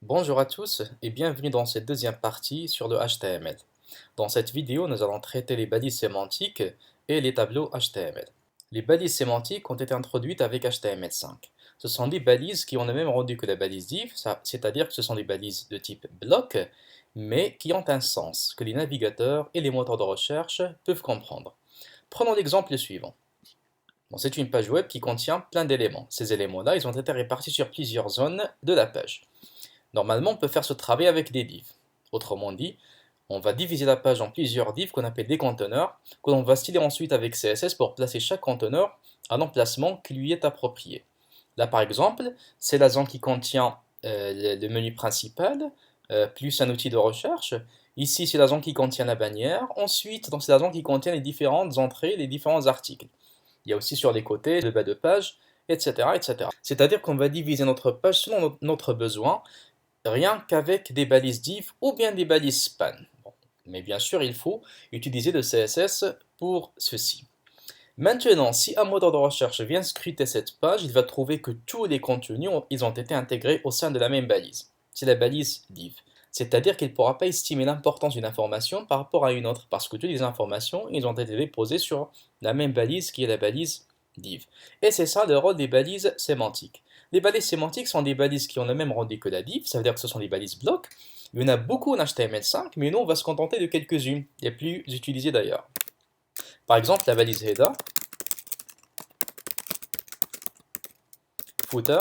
Bonjour à tous et bienvenue dans cette deuxième partie sur le HTML. Dans cette vidéo, nous allons traiter les balises sémantiques et les tableaux HTML. Les balises sémantiques ont été introduites avec HTML5. Ce sont des balises qui ont le même rendu que la balise div, c'est-à-dire que ce sont des balises de type bloc, mais qui ont un sens que les navigateurs et les moteurs de recherche peuvent comprendre. Prenons l'exemple suivant. Bon, c'est une page web qui contient plein d'éléments. Ces éléments-là, ils ont été répartis sur plusieurs zones de la page. Normalement, on peut faire ce travail avec des divs. Autrement dit, on va diviser la page en plusieurs divs qu'on appelle des conteneurs, que l'on va styler ensuite avec CSS pour placer chaque conteneur à l'emplacement qui lui est approprié. Là, par exemple, c'est la zone qui contient le menu principal, plus un outil de recherche. Ici, c'est la zone qui contient la bannière. Ensuite, c'est la zone qui contient les différentes entrées, les différents articles. Il y a aussi sur les côtés le bas de page, etc. etc. C'est-à-dire qu'on va diviser notre page selon notre besoin, rien qu'avec des balises div ou bien des balises span. Bon, mais bien sûr, il faut utiliser le CSS pour ceci. Maintenant, si un moteur de recherche vient scruter cette page, il va trouver que tous les contenus ils ont été intégrés au sein de la même balise. C'est la balise div. C'est-à-dire qu'il ne pourra pas estimer l'importance d'une information par rapport à une autre, parce que toutes les informations ils ont été déposées sur la même balise qui est la balise div. Et c'est ça le rôle des balises sémantiques. Les balises sémantiques sont des balises qui ont le même rendu que la div, ça veut dire que ce sont des balises blocs. Il y en a beaucoup en HTML5, mais nous on va se contenter de quelques-unes, les plus utilisées d'ailleurs. Par exemple, la balise header, footer,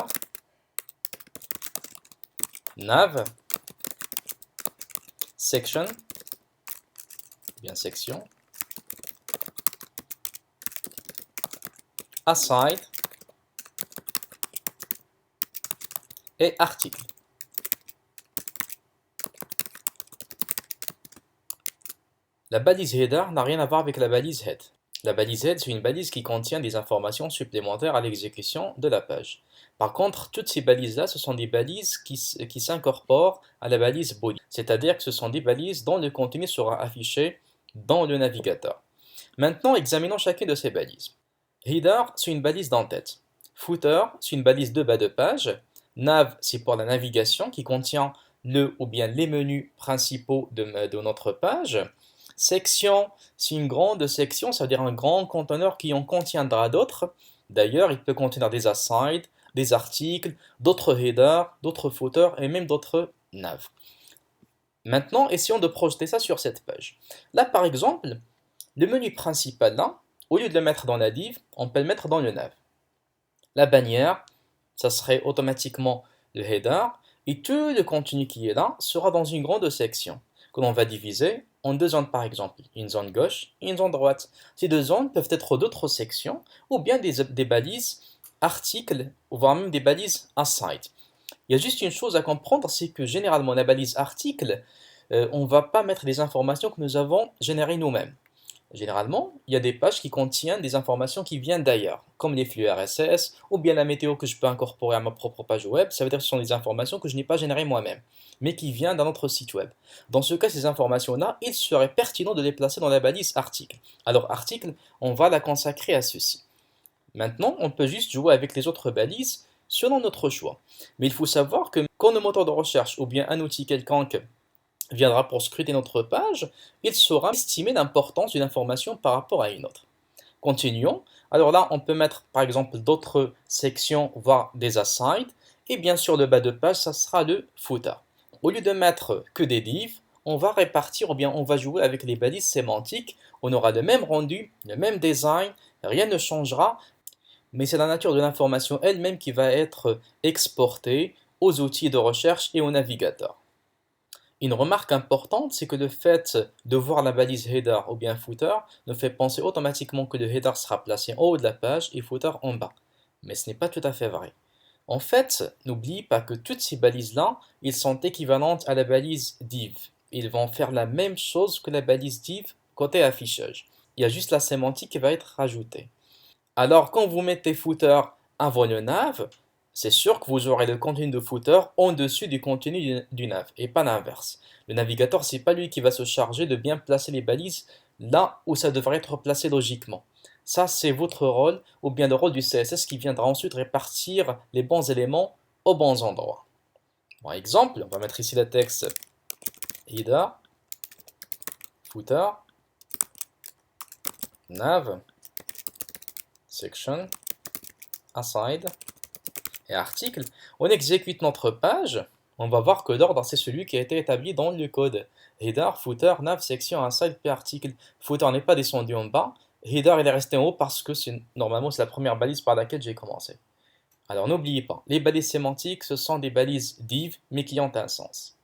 nav, section, bien section, aside et article. La balise header n'a rien à voir avec la balise head. La balise head, c'est une balise qui contient des informations supplémentaires à l'exécution de la page. Par contre, toutes ces balises-là, ce sont des balises qui s'incorporent à la balise body, c'est-à-dire que ce sont des balises dont le contenu sera affiché dans le navigateur. Maintenant, examinons chacune de ces balises. Header, c'est une balise d'en-tête. Footer, c'est une balise de bas de page. Nav, c'est pour la navigation qui contient le ou bien les menus principaux de notre page. Section, c'est une grande section, ça veut dire un grand conteneur qui en contiendra d'autres. D'ailleurs, il peut contenir des asides, des articles, d'autres headers, d'autres footers et même d'autres navs. Maintenant, essayons de projeter ça sur cette page. Là, par exemple, le menu principal, là, au lieu de le mettre dans la div, on peut le mettre dans le nav. La bannière, ça serait automatiquement le header, et tout le contenu qui est là sera dans une grande section que l'on va diviser en deux zones par exemple, une zone gauche et une zone droite. Ces deux zones peuvent être d'autres sections ou bien des balises articles, voire même des balises aside. Il y a juste une chose à comprendre, c'est que généralement la balise article, on ne va pas mettre des informations que nous avons générées nous-mêmes. Généralement, il y a des pages qui contiennent des informations qui viennent d'ailleurs, comme les flux RSS ou bien la météo que je peux incorporer à ma propre page web. Ça veut dire que ce sont des informations que je n'ai pas générées moi-même, mais qui viennent d'un autre site web. Dans ce cas, ces informations-là, il serait pertinent de les placer dans la balise article. Alors, article, on va la consacrer à ceci. Maintenant, on peut juste jouer avec les autres balises selon notre choix. Mais il faut savoir que quand le moteur de recherche ou bien un outil quelconque viendra pour scruter notre page, il saura estimer l'importance d'une information par rapport à une autre. Continuons. Alors là, on peut mettre par exemple d'autres sections, voire des asides, et bien sûr le bas de page, ça sera le footer. Au lieu de mettre que des divs, on va répartir ou bien on va jouer avec les balises sémantiques. On aura le même rendu, le même design, rien ne changera, mais c'est la nature de l'information elle-même qui va être exportée aux outils de recherche et au navigateur. Une remarque importante, c'est que le fait de voir la balise header ou bien footer nous fait penser automatiquement que le header sera placé en haut de la page et footer en bas. Mais ce n'est pas tout à fait vrai. En fait, n'oublie pas que toutes ces balises-là, ils sont équivalentes à la balise div. Ils vont faire la même chose que la balise div côté affichage. Il y a juste la sémantique qui va être rajoutée. Alors, quand vous mettez footer avant le nav, c'est sûr que vous aurez le contenu de footer en dessus du contenu du nav et pas l'inverse. Le navigateur, c'est pas lui qui va se charger de bien placer les balises là où ça devrait être placé logiquement. Ça, c'est votre rôle ou bien le rôle du CSS qui viendra ensuite répartir les bons éléments aux bons endroits. Par exemple, on va mettre ici le texte header, footer, nav, section, aside et article. On exécute notre page. On va voir que l'ordre, c'est celui qui a été établi dans le code. Header, footer, nav, section, aside, puis article. Footer n'est pas descendu en bas. Header, il est resté en haut parce que normalement, c'est la première balise par laquelle j'ai commencé. Alors n'oubliez pas, les balises sémantiques, ce sont des balises div, mais qui ont un sens.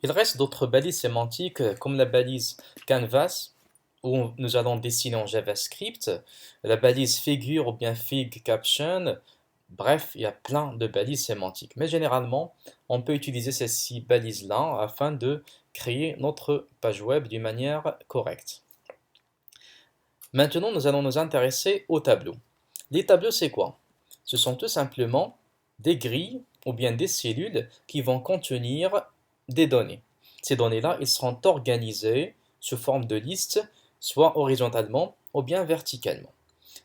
Il reste d'autres balises sémantiques, comme la balise canvas, où nous allons dessiner en JavaScript, la balise figure ou bien fig caption. Bref, il y a plein de balises sémantiques. Mais généralement, on peut utiliser ces 6 balises-là afin de créer notre page web d'une manière correcte. Maintenant, nous allons nous intéresser aux tableaux. Les tableaux, c'est quoi? Ce sont tout simplement des grilles ou bien des cellules qui vont contenir des données. Ces données-là, elles seront organisées sous forme de listes, soit horizontalement ou bien verticalement.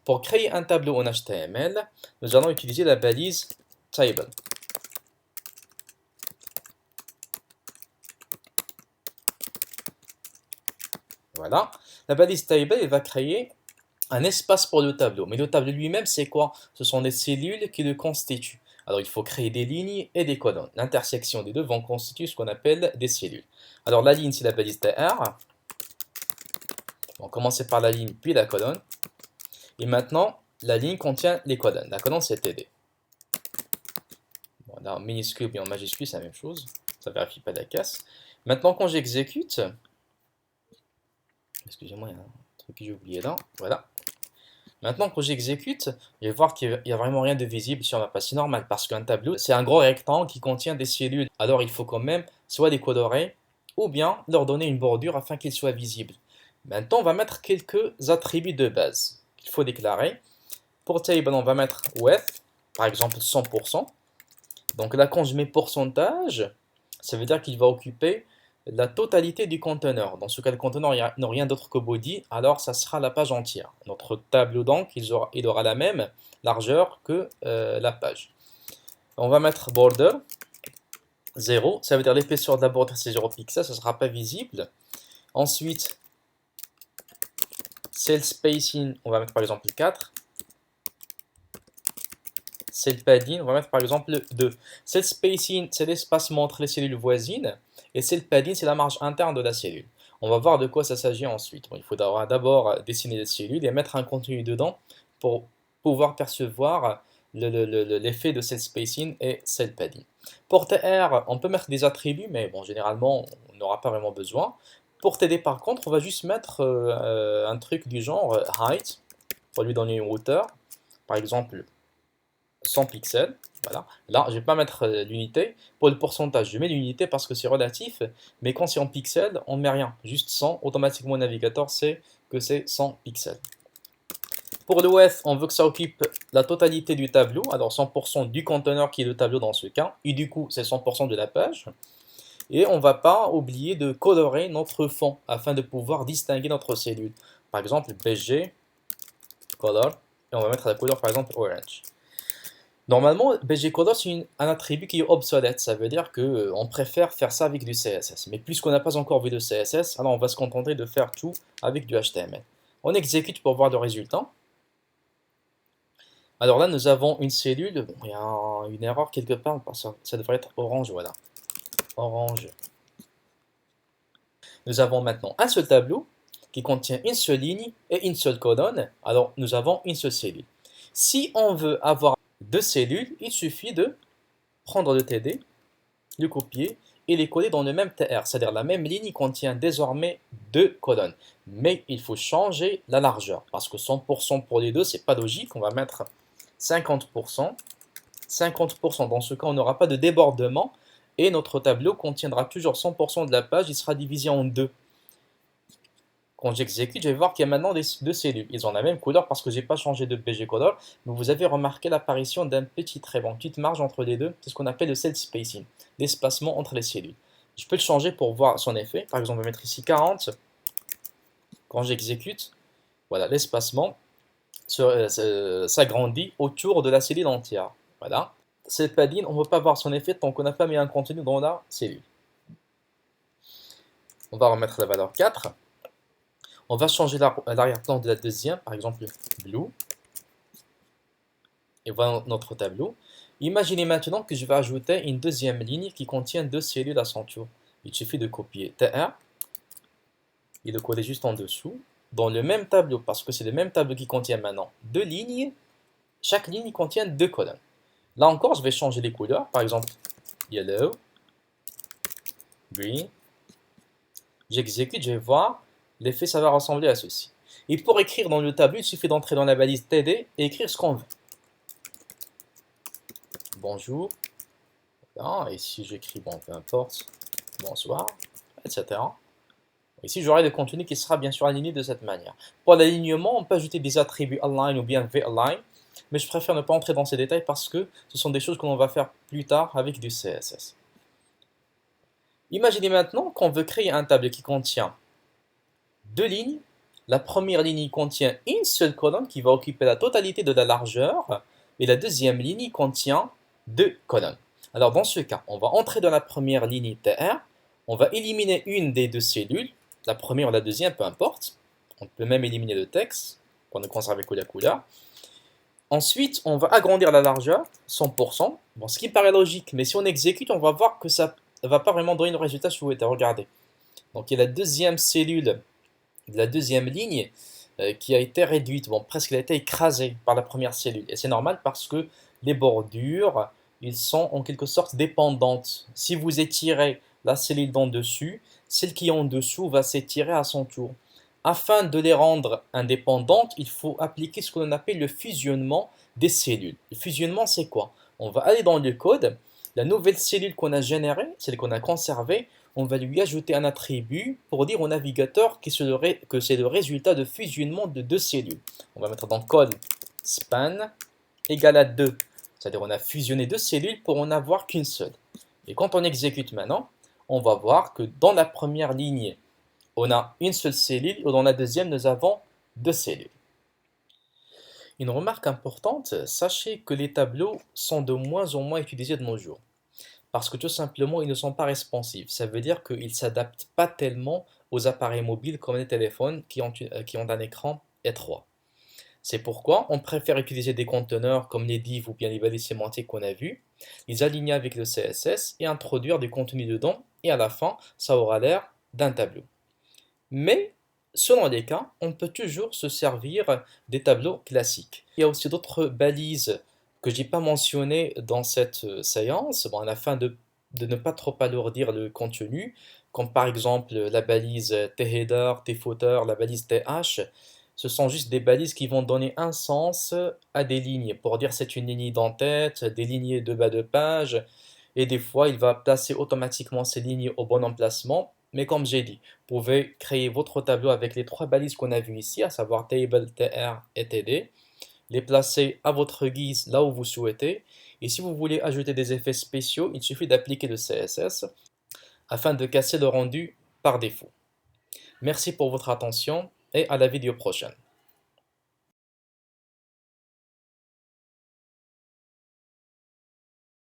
Pour créer un tableau en HTML, nous allons utiliser la balise table. Voilà. La balise table, elle va créer un espace pour le tableau. Mais le tableau lui-même, c'est quoi? Ce sont des cellules qui le constituent. Alors, il faut créer des lignes et des colonnes. L'intersection des deux vont constituer ce qu'on appelle des cellules. Alors, la ligne, c'est la balise tr. On va commencer par la ligne, puis la colonne. Et maintenant, la ligne contient les colonnes. La colonne, c'est td. Bon, là, en minuscule et en majuscule, c'est la même chose. Ça ne vérifie pas la casse. Maintenant, quand j'exécute, excusez-moi, il y a un truc que j'ai oublié là. Voilà. Maintenant, quand j'exécute, je vais voir qu'il n'y a vraiment rien de visible sur ma page. C'est normal parce qu'un tableau, c'est un gros rectangle qui contient des cellules. Alors, il faut quand même soit les colorer ou bien leur donner une bordure afin qu'ils soient visibles. Maintenant, on va mettre quelques attributs de base qu'il faut déclarer. Pour table, on va mettre width, par exemple 100%. Donc là, quand je mets pourcentage, ça veut dire qu'il va occuper la totalité du conteneur. Dans ce cas, le conteneur n'a rien d'autre que body, alors ça sera la page entière. Notre tableau, donc, il aura la même largeur que la page. On va mettre border 0, ça veut dire l'épaisseur de la border, c'est 0 pixels, ça ne sera pas visible. Ensuite, cell spacing, on va mettre par exemple 4. Cell padding, on va mettre par exemple 2. Cell spacing, c'est l'espacement entre les cellules voisines. Et cell padding, c'est la marge interne de la cellule. On va voir de quoi ça s'agit ensuite. Bon, il faudra d'abord dessiner les cellules et mettre un contenu dedans pour pouvoir percevoir l'effet de cell spacing et cell padding. Pour tr, on peut mettre des attributs, mais bon, généralement, on n'aura pas vraiment besoin. Pour td, par contre, on va juste mettre un truc du genre height pour lui donner une hauteur. Par exemple, 100 pixels. Voilà. Là, je ne vais pas mettre l'unité. Pour le pourcentage, je mets l'unité parce que c'est relatif. Mais quand c'est en pixels, on ne met rien. Juste 100. Automatiquement, le navigateur sait que c'est 100 pixels. Pour le width, on veut que ça occupe la totalité du tableau. Alors 100% du conteneur qui est le tableau dans ce cas. Et du coup, c'est 100% de la page. Et on ne va pas oublier de colorer notre fond afin de pouvoir distinguer notre cellule. Par exemple, BG, color. Et on va mettre la couleur par exemple orange. Normalement, BGColor, c'est un attribut qui est obsolète. Ça veut dire qu'on préfère faire ça avec du CSS. Mais puisqu'on n'a pas encore vu de CSS, alors on va se contenter de faire tout avec du HTML. On exécute pour voir le résultat. Alors là, nous avons une cellule. Bon, il y a une erreur quelque part. Ça devrait être orange, voilà. Orange. Nous avons maintenant un seul tableau qui contient une seule ligne et une seule colonne. Alors, nous avons une seule cellule. Si on veut avoir deux cellules, il suffit de prendre le TD, le copier et les coller dans le même TR, c'est-à-dire la même ligne contient désormais deux colonnes. Mais il faut changer la largeur, parce que 100% pour les deux, c'est pas logique. On va mettre 50%. 50%, dans ce cas, on n'aura pas de débordement et notre tableau contiendra toujours 100% de la page, il sera divisé en deux. Quand j'exécute, je vais voir qu'il y a maintenant deux cellules. Ils ont la même couleur parce que je n'ai pas changé de BGColor. Mais vous avez remarqué l'apparition d'un petit trait, une petite marge entre les deux. C'est ce qu'on appelle le cell spacing, l'espacement entre les cellules. Je peux le changer pour voir son effet. Par exemple, on va mettre ici 40. Quand j'exécute, voilà, l'espacement s'agrandit autour de la cellule entière. Voilà. cette padding, on ne peut pas voir son effet tant qu'on n'a pas mis un contenu dans la cellule. On va remettre la valeur 4. On va changer l'arrière-plan de la deuxième, par exemple blue. Et voilà notre tableau. Imaginez maintenant que je vais ajouter une deuxième ligne qui contient deux cellules à son tour. Il suffit de copier T1 et de coller juste en dessous dans le même tableau, parce que c'est le même tableau qui contient maintenant deux lignes. Chaque ligne contient deux colonnes. Là encore, je vais changer les couleurs. Par exemple, yellow, green. J'exécute, je vais voir. L'effet, ça va ressembler à ceci. Et pour écrire dans le tableau, il suffit d'entrer dans la balise TD et écrire ce qu'on veut. Bonjour. Et si j'écris, bon, peu importe, bonsoir, etc. Ici, j'aurai le contenu qui sera bien sûr aligné de cette manière. Pour l'alignement, on peut ajouter des attributs align ou bien v-align, mais je préfère ne pas entrer dans ces détails parce que ce sont des choses que l'on va faire plus tard avec du CSS. Imaginez maintenant qu'on veut créer un tableau qui contient deux lignes. La première ligne contient une seule colonne qui va occuper la totalité de la largeur, et la deuxième ligne contient deux colonnes. Alors dans ce cas, on va entrer dans la première ligne T1, on va éliminer une des deux cellules, la première ou la deuxième, peu importe. On peut même éliminer le texte pour ne conserver que la couleur. Ensuite, on va agrandir la largeur, 100%. Bon, ce qui paraît logique, mais si on exécute, on va voir que ça ne va pas vraiment donner le résultat souhaité. Regardez. Donc, il y a la deuxième cellule de la deuxième ligne qui a été réduite. Bon, presque elle a été écrasée par la première cellule. Et c'est normal parce que les bordures, ils sont en quelque sorte dépendantes. Si vous étirez la cellule d'en dessus, celle qui est en dessous va s'étirer à son tour. Afin de les rendre indépendantes, il faut appliquer ce que l'on appelle le fusionnement des cellules. Le fusionnement, c'est quoi? On va aller dans le code, la nouvelle cellule qu'on a générée, celle qu'on a conservée, on va lui ajouter un attribut pour dire au navigateur que c'est le résultat de fusionnement de deux cellules. On va mettre dans code span égale à 2. C'est-à-dire on a fusionné deux cellules pour en avoir qu'une seule. Et quand on exécute maintenant, on va voir que dans la première ligne, on a une seule cellule, et dans la deuxième, nous avons deux cellules. Une remarque importante, sachez que les tableaux sont de moins en moins utilisés de nos jours. Parce que tout simplement, ils ne sont pas responsifs. Ça veut dire qu'ils ne s'adaptent pas tellement aux appareils mobiles comme les téléphones qui ont un écran étroit. C'est pourquoi on préfère utiliser des conteneurs comme les divs ou bien les balises sémantiques qu'on a vus, les aligner avec le CSS et introduire du contenu dedans, et à la fin, ça aura l'air d'un tableau. Mais, selon les cas, on peut toujours se servir des tableaux classiques. Il y a aussi d'autres balises que je n'ai pas mentionnées dans cette séance, afin de ne pas trop alourdir le contenu, comme par exemple la balise theader, thfooter, la balise th. Ce sont juste des balises qui vont donner un sens à des lignes, pour dire c'est une ligne d'en-tête, des lignes de bas de page, et des fois il va placer automatiquement ces lignes au bon emplacement. Mais comme j'ai dit, vous pouvez créer votre tableau avec les trois balises qu'on a vues ici, à savoir table, tr et td, les placer à votre guise là où vous souhaitez, et si vous voulez ajouter des effets spéciaux, il suffit d'appliquer le CSS afin de casser le rendu par défaut. Merci pour votre attention et à la vidéo prochaine.